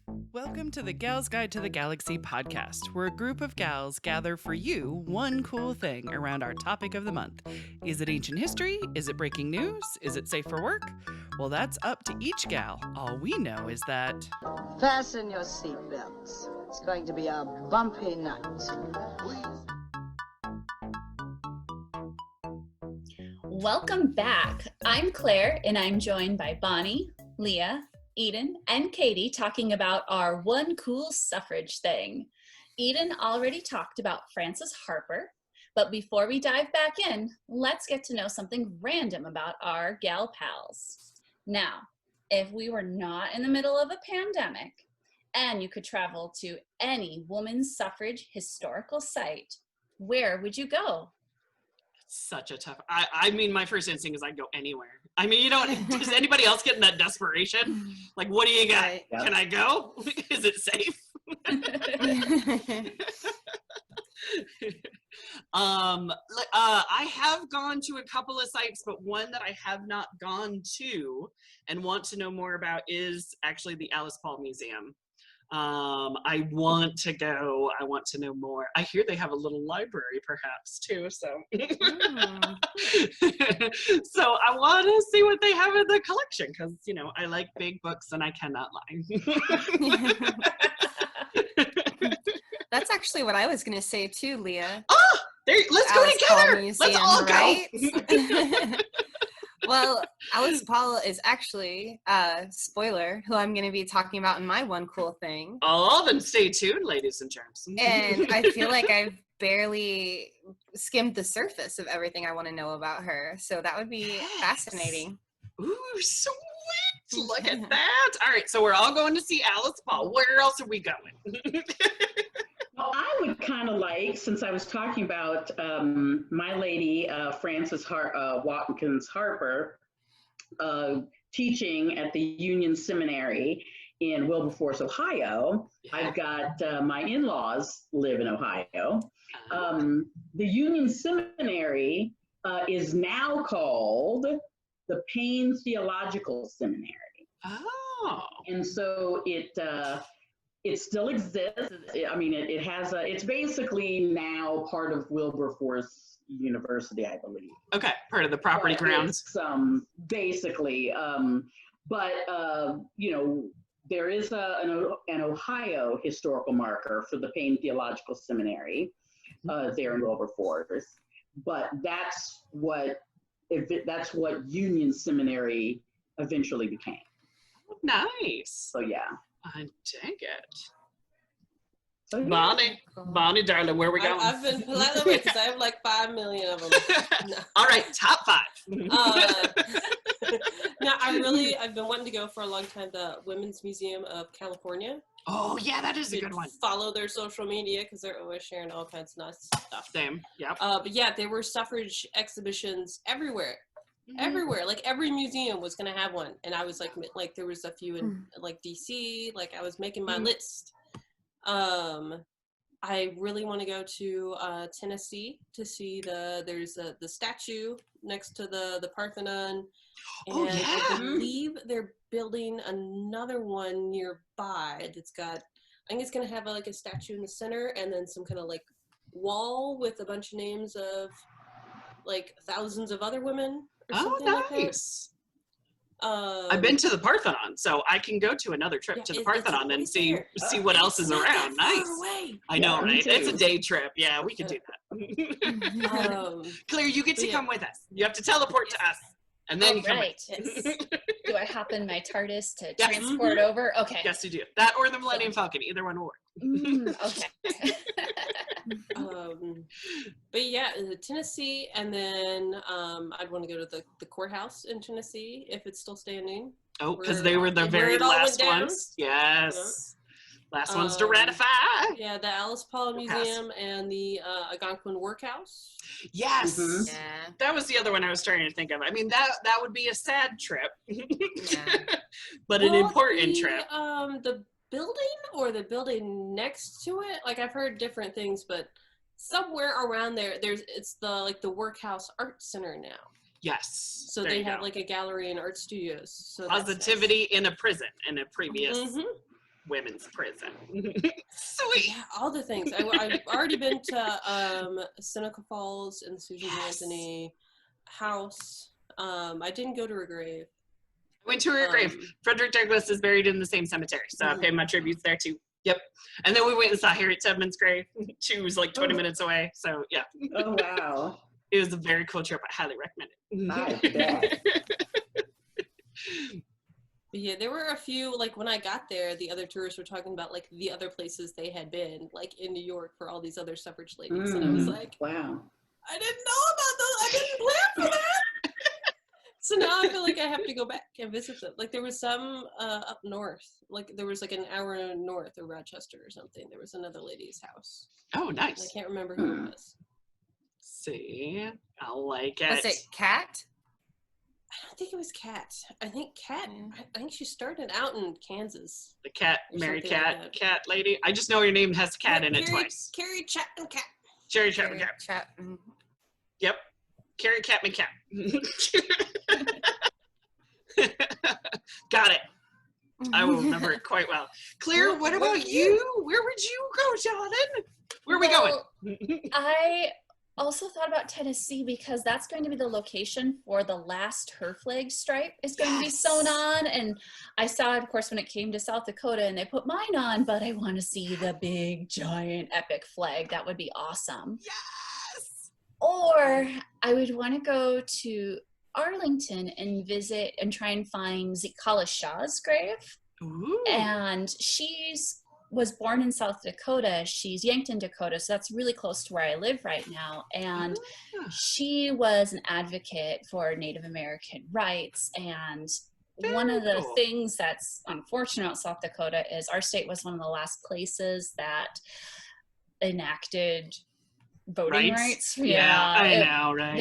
Welcome to the Gals Guide to the Galaxy podcast, where a group of gals gather for you one cool thing around our topic of the month. Is it ancient history? Is it breaking news? Is it safe for work? Well, that's up to each gal. All we know is that... Fasten your seatbelts. It's going to be a bumpy night. Welcome back. I'm Claire, and I'm joined by Bonnie, Leah, Eden, and Katie talking about our one cool suffrage thing. Eden already talked about Frances Harper, but before we dive back in, let's get to know something random about our gal pals. Now, if we were not in the middle of a pandemic, and you could travel to any women's suffrage historical site, where would you go? Such a tough... I mean, my first instinct is I'd go anywhere. I mean, you know, does anybody else get in that desperation? Like, what do you got? Right. Yep. Can I go? Is it safe? I have gone to a couple of sites, but one that I have not gone to and want to know more about is actually the Alice Paul Museum. I want to go. I want to know more. I hear they have a little library perhaps too, so so I want to see what they have in the collection because, you know, I like big books and I cannot lie. That's actually what I was going to say too, Leah. Oh, let's go together. Museum, let's all right? Go. Well, Alice Paul is actually, spoiler, who I'm going to be talking about in my one cool thing. Oh, then stay tuned, ladies and germs. And I feel like I've barely skimmed the surface of everything I want to know about her. So that would be fascinating. Ooh, sweet. Look at that. All right, so we're all going to see Alice Paul. Where else are we going? Well, I would kind of like, since I was talking about my lady, Frances Watkins Harper, teaching at the Union Seminary in Wilberforce, Ohio. Yeah. I've got my in-laws live in Ohio. The Union Seminary is now called the Payne Theological Seminary. Oh. And so it still exists. I mean, it has it's basically now part of Wilberforce University, I believe. Okay, part of the property grounds. Basically, but you know, there is an Ohio historical marker for the Payne Theological Seminary there in Wilberforce, but that's what Union Seminary eventually became. Nice. So yeah. I dig it. Bonnie, darling, where are we going? I've been politely because I have like 5 million of them. No. All right, top 5. No, I've been wanting to go for a long time, the Women's Museum of California. Oh, yeah, that is a good one. Follow their social media because they're always sharing all kinds of nice stuff. Same, yep. But yeah, there were suffrage exhibitions everywhere. Everywhere, like every museum was gonna have one, and I was like there was a few in like DC. Like I was making my list. I really want to go to Tennessee to see there's the statue next to the Parthenon, and I believe they're building another one nearby that's got. I think it's gonna have like a statue in the center, and then some kind of like wall with a bunch of names of like thousands of other women. Oh, nice. Like I've been to the Parthenon, so I can go to another trip to the Parthenon and see what else is around. Nice. I know, right? It's a day trip. Yeah, we could do that. Claire, you get to come with us. You have to teleport to us, and then you come with. Do I hop in my TARDIS to transport over? Okay. Yes, you do. That or the Millennium Falcon. Either one will work. Okay. But yeah, Tennessee, and then I'd want to go to the courthouse in Tennessee if it's still standing. Oh, because they were the very last ones. Yes. Last ones to ratify. Yeah, the Alice Paul Museum and the Algonquin Workhouse. Yes. Mm-hmm. Yeah. That was the other one I was starting to think of. I mean, that would be a sad trip, but an important trip. The building or the building next to it, like I've heard different things, but somewhere around there, it's the Workhouse Art Center now. Yes. So they have like a gallery and art studios. So Positivity in a prison in a previous women's prison. Sweet. Yeah, all the things. I've already been to Seneca Falls and Susan B. Anthony house. I didn't go to her grave. I went to her grave. Frederick Douglass is buried in the same cemetery, so I paid my tributes there too. Yep. And then we went and saw Harriet Tubman's grave. She was like 20 minutes away, so yeah. Oh, wow. It was a very cool trip. I highly recommend it. I bet. Yeah, there were a few, like when I got there, the other tourists were talking about like the other places they had been, like in New York for all these other suffrage ladies. And I was like, wow. I didn't know about those. I didn't plan for that. So now I feel like I have to go back and visit them. Like there was some up north, like there was like an hour north of Rochester or something. There was another lady's house. Oh, nice. I can't remember who it was. See, I like it. Was it Kat? I don't think it was Kat. I think Kat. I think she started out in Kansas. The cat, Mary Cat, cat lady. I just know your name has cat in it twice. Carrie Chapman Cat. Carrie Chapman Cat. Yep. Carrie Chapman Cat. Got it. I will remember it quite well. Claire, what about you? Where would you go, Jonathan? Where are we going? I also thought about Tennessee because that's going to be the location for the last her flag stripe is going to be sewn on. And I saw it, of course, when it came to South Dakota and they put mine on, but I want to see the big, giant, epic flag. That would be awesome. Yes! Or I would want to go to Arlington and visit and try and find Zikala Shaw's grave. Ooh. And was born in South Dakota. She's Yankton, Dakota, so that's really close to where I live right now. And she was an advocate for Native American rights. And one of the things that's unfortunate about South Dakota is our state was one of the last places that enacted voting rights. Yeah, I know, right?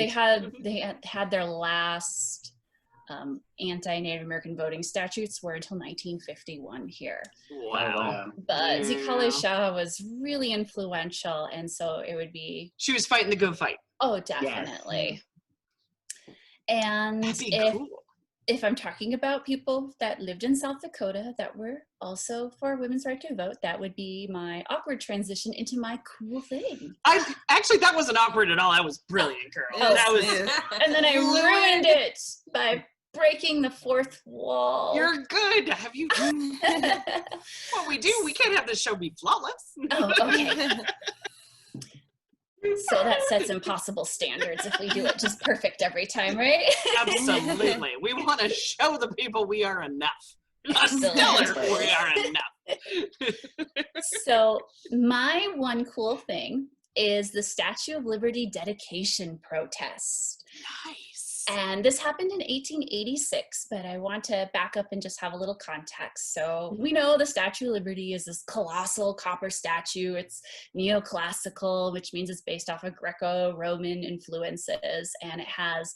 They had their last anti-Native American voting statutes were until 1951 here. Wow. But Zikala Shaw was really influential, and so it would be... She was fighting the good fight. Oh, definitely. Yes. And that'd be cool. If I'm talking about people that lived in South Dakota that were also for women's right to vote, that would be my awkward transition into my cool thing. Actually, that wasn't awkward at all. That was brilliant, girl. Oh, that was. And then I ruined it by breaking the fourth wall. You're good. Have you? What we do? We can't have this show be flawless. Oh, okay. So that sets impossible standards if we do it just perfect every time, right? Absolutely. We want to show the people we are enough. Not stellar, we are enough. So my one cool thing is the Statue of Liberty dedication protest. Nice. And this happened in 1886, but I want to back up and just have a little context. So we know the Statue of Liberty is this colossal copper statue. It's neoclassical, which means it's based off of Greco-Roman influences, and it has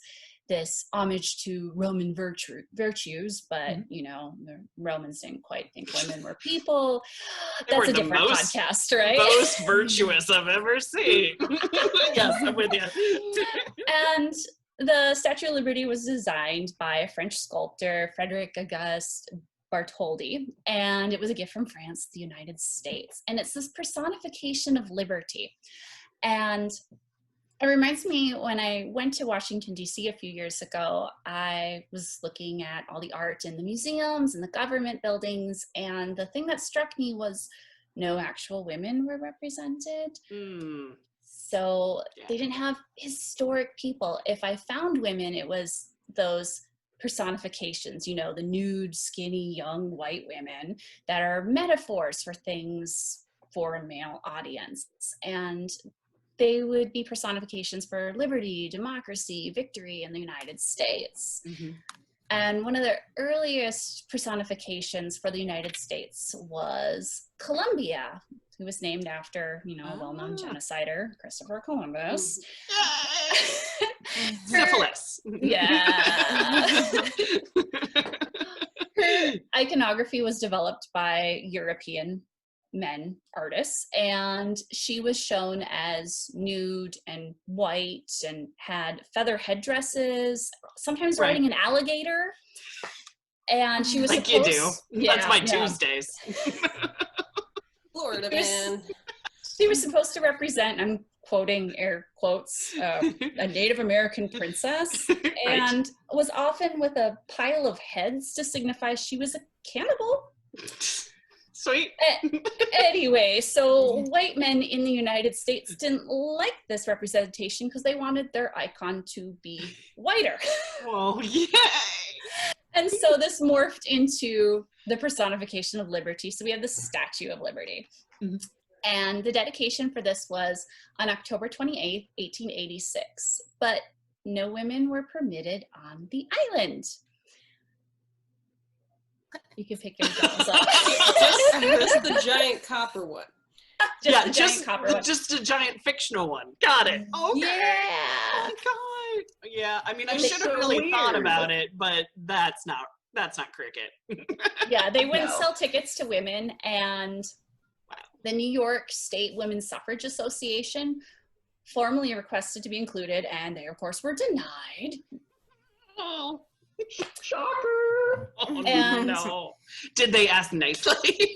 this homage to Roman virtues, but the Romans didn't quite think women were people. That's a different podcast, right? Most virtuous I've ever seen. Yes, I'm with you. And the Statue of Liberty was designed by a French sculptor, Frederick Auguste Bartholdi, and it was a gift from France, the United States. And it's this personification of liberty. And it reminds me when I went to Washington, D.C. a few years ago, I was looking at all the art in the museums and the government buildings, and the thing that struck me was no actual women were represented. So they didn't have historic people. If I found women, it was those personifications, the nude, skinny, young white women that are metaphors for things for a male audience. And they would be personifications for liberty, democracy, victory in the United States. Mm-hmm. And one of the earliest personifications for the United States was Columbia, who was named after, a well-known genocider, Christopher Columbus. Syphilis. Yeah. Her iconography was developed by European men artists, and she was shown as nude and white and had feather headdresses, sometimes riding an alligator. And she was like supposed, you do. That's my Tuesdays. Florida man. She was supposed to represent, I'm quoting air quotes, a Native American princess, Right. and was often with a pile of heads to signify she was a cannibal. Sweet. Anyway, so white men in the United States didn't like this representation because they wanted their icon to be whiter. Whoa, yay! And so this morphed into the personification of liberty. So we have the Statue of Liberty. Mm-hmm. And the dedication for this was on October 28th, 1886. But no women were permitted on the island. You can pick your dolls up. Just the giant copper one. Just a giant fictional one. Got it. Okay. Yeah. Oh God. Yeah. I mean, I It's should have so really thought weird. about it, but that's not cricket. Yeah, they wouldn't No. sell tickets to women, and the New York State Women's Suffrage Association formally requested to be included, and they, of course, were denied. Oh. Shocker. Oh And- no. Did they ask nicely?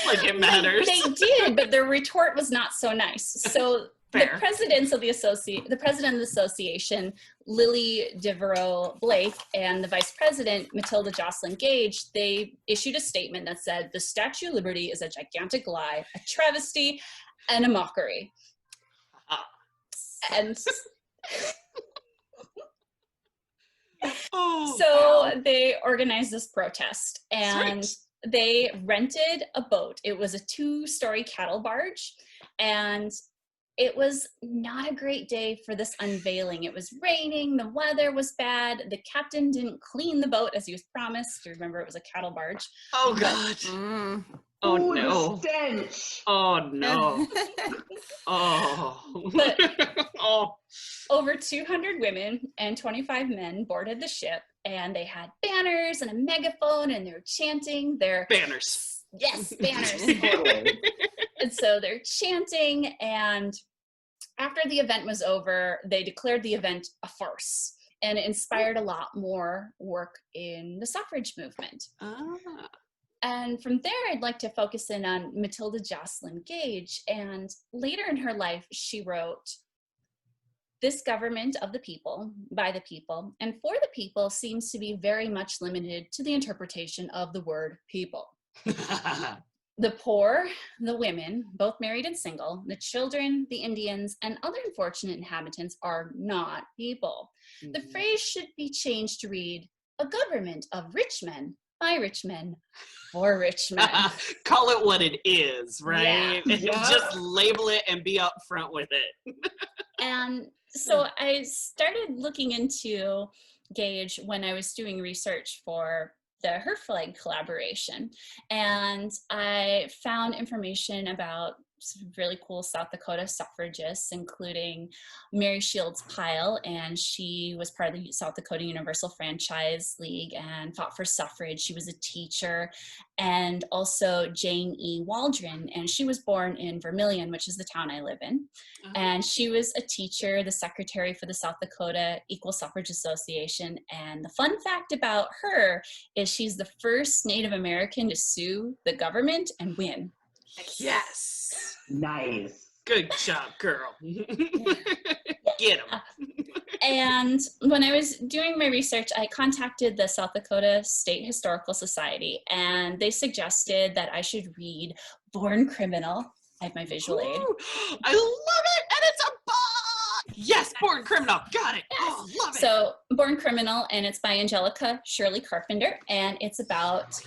Like it matters. They did, but their retort was not so nice. So Fair. the president of the association, Lily Devereaux Blake, and the vice president, Matilda Joslyn Gage, they issued a statement that said, "The Statue of Liberty is a gigantic lie, a travesty, and a mockery." And Oh, so wow. they organized this protest, and Sweet. they rented a boat. It was a 2-story cattle barge, and it was not a great day for this unveiling. It was raining, the weather was bad, the captain didn't clean the boat as he was promised. You remember it was a cattle barge. Oh God. Mm. Oh Ooh, no. the stench. Oh no. Oh. But- Oh. Over 200 women and 25 men boarded the ship, and they had banners and a megaphone, and they were chanting their Banners. yes, banners. Totally. And so they're chanting, and after the event was over, they declared the event a farce, and it inspired a lot more work in the suffrage movement. Ah. And from there, I'd like to focus in on Matilda Joslyn Gage. And later in her life, she wrote, "This government of the people, by the people, and for the people seems to be very much limited to the interpretation of the word people. The poor, the women, both married and single, the children, the Indians, and other unfortunate inhabitants are not people. The phrase should be changed to read, a government of rich men, by rich men, for rich men." Call it what it is, right? Yeah. And Yeah. just label it and be upfront with it. And so I started looking into Gage when I was doing research for the Her Flag collaboration. And I found information about some really cool South Dakota suffragists, including Mary Shields Pyle, and she was part of the South Dakota Universal Franchise League and fought for suffrage. She was a teacher. And also Jane E. Waldron, and she was born in Vermilion, which is the town I live in. And she was a teacher, the secretary for the South Dakota Equal Suffrage Association. And the fun fact about her is she's the first Native American to sue the government and win. Yes. Nice. Good job, girl. Get him. And when I was doing my research, I contacted the South Dakota State Historical Society, and they suggested that I should read Born Criminal. I have my visual aid. Ooh, I love it, and it's a book. Yes, Born Criminal. Got it. Oh, love it. So, Born Criminal, and it's by Angelica Shirley Carpenter, and it's about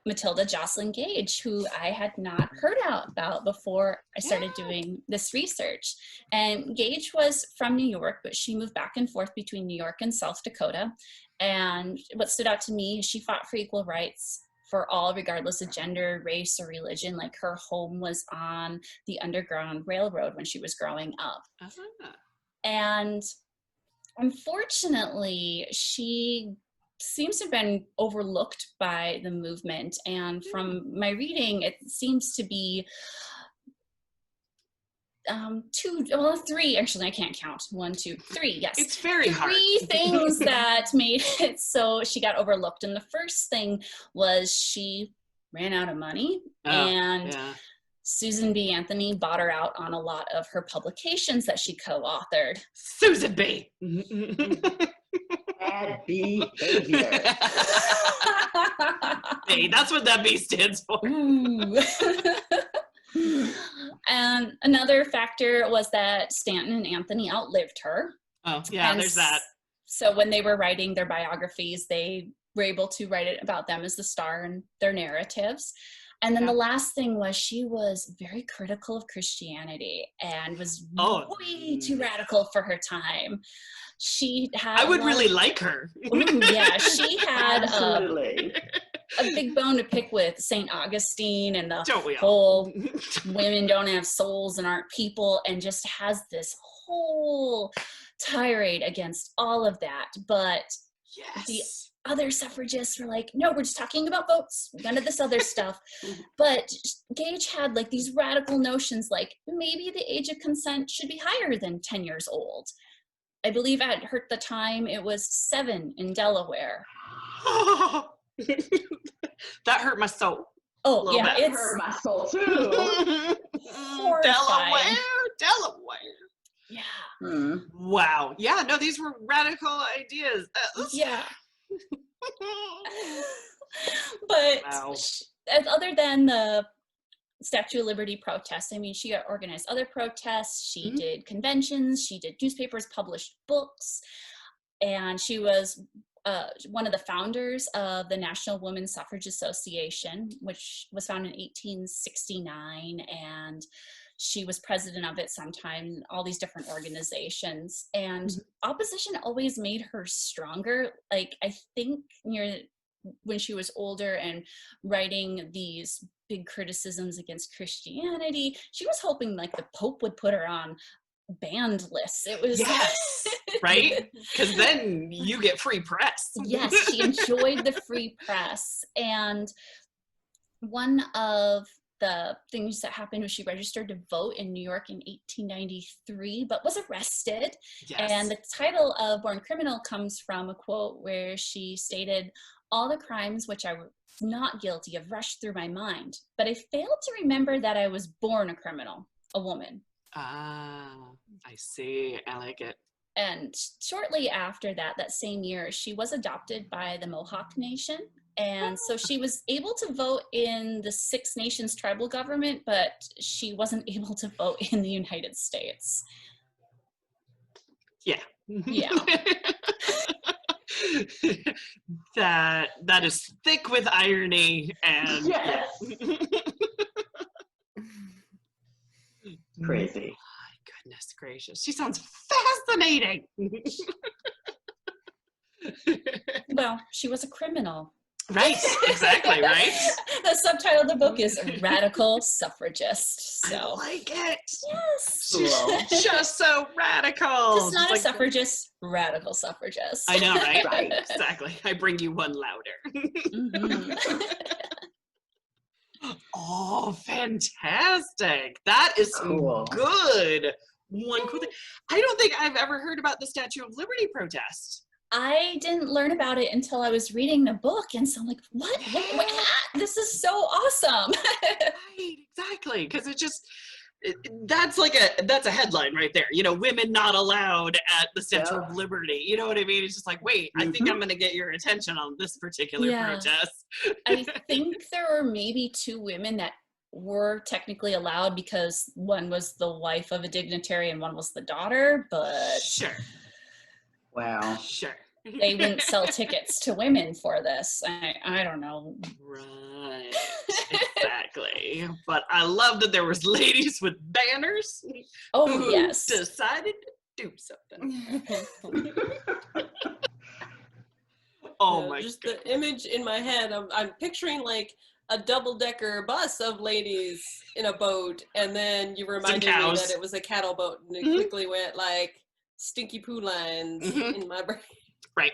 Matilda Joslyn Gage, who I had not heard about before I started doing this research. And Gage was from New York, but she moved back and forth between New York and South Dakota. And what stood out to me is she fought for equal rights for all, regardless of gender, race, or religion. Like, her home was on the Underground Railroad when she was growing up. And unfortunately, she seems to have been overlooked by the movement. And from my reading, it seems to be three, actually I can't count. 1, 2, 3, yes. It's very hard. 3 things that made it so she got overlooked. And the first thing was she ran out of money, and Susan B. Anthony bought her out on a lot of her publications that she co-authored. Susan B. Bad behavior. Hey, that's what that B stands for. And another factor was that Stanton and Anthony outlived her. Oh, yeah, and there's that. So when they were writing their biographies, they were able to write it about them as the star in their narratives. And then the last thing was she was very critical of Christianity and was way too radical for her time. She had I would really like her. Yeah, she had Absolutely. a big bone to pick with St. Augustine and the whole women don't have souls and aren't people, and just has this whole tirade against all of that. But the other suffragists were like, no, we're just talking about votes, none of this other stuff. But Gage had like these radical notions, like maybe the age of consent should be higher than 10 years old. I believe at the time it was 7 in Delaware. That hurt my soul. Oh yeah, it hurt my soul too. Delaware. Yeah. Wow. Yeah. No, these were radical ideas. Yeah. But other than the Statue of Liberty protests, I mean, she organized other protests. She did conventions. She did newspapers, published books, and she was one of the founders of the National Women's Suffrage Association, which was founded in 1869, and she was president of it sometime, all these different organizations. And opposition always made her stronger. Like, I think when she was older and writing these big criticisms against Christianity, she was hoping like the Pope would put her on banned lists. It was right, because then you get free press. Yes, she enjoyed the free press. And one of the things that happened was she registered to vote in New York in 1893, but was arrested. And the title of Born Criminal comes from a quote where she stated, "All the crimes which I was not guilty of rushed through my mind, but I failed to remember that I was born a criminal, a woman." Ah, I see. I like it. And shortly after that, that same year, she was adopted by the Mohawk Nation. And so she was able to vote in the Six Nations tribal government, but she wasn't able to vote in the United States. Yeah. Yeah. That is thick with irony and crazy. My goodness gracious. She sounds fascinating. Well, she was a criminal. Right, exactly, right? The subtitle of the book is Radical Suffragist. So. I like it. Yes. Cool. Just so radical. Just not a suffragist, radical suffragist. I know, right? Right. Exactly. I bring you one louder. Oh, fantastic. That is cool. Good. One cool thing. I don't think I've ever heard about the Statue of Liberty protest. I didn't learn about it until I was reading the book, and so I'm like, what? This is so awesome. Right, exactly, because that's a headline right there. You know, women not allowed at the Statue of Liberty. You know what I mean? It's just like, wait, I think I'm going to get your attention on this particular protest. I think there were maybe 2 women that were technically allowed because one was the wife of a dignitary and one was the daughter, but sure. Wow. Sure. They wouldn't sell tickets to women for this. I don't know. Right. Exactly. But I love that there was ladies with banners. Oh, who yes. decided to do something. Oh my just goodness. The image in my head, I'm picturing like a double-decker bus of ladies in a boat, and then you reminded me that it was a cattle boat, and it quickly went like stinky poo lines in my brain. Right.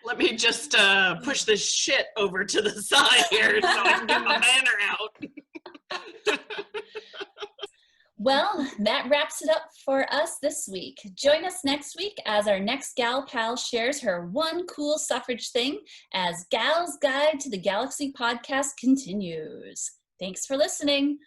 Let me just push this shit over to the side here so I can get my banner out. Well, that wraps it up for us this week. Join us next week as our next gal pal shares her one cool suffrage thing as Gal's Guide to the Galaxy podcast continues. Thanks for listening.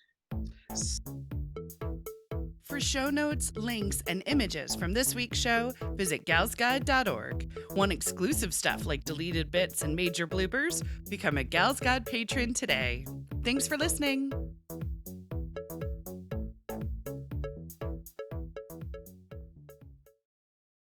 For show notes, links, and images from this week's show, visit galsguide.org. Want exclusive stuff like deleted bits and major bloopers? Become a Gals Guide patron today. Thanks for listening.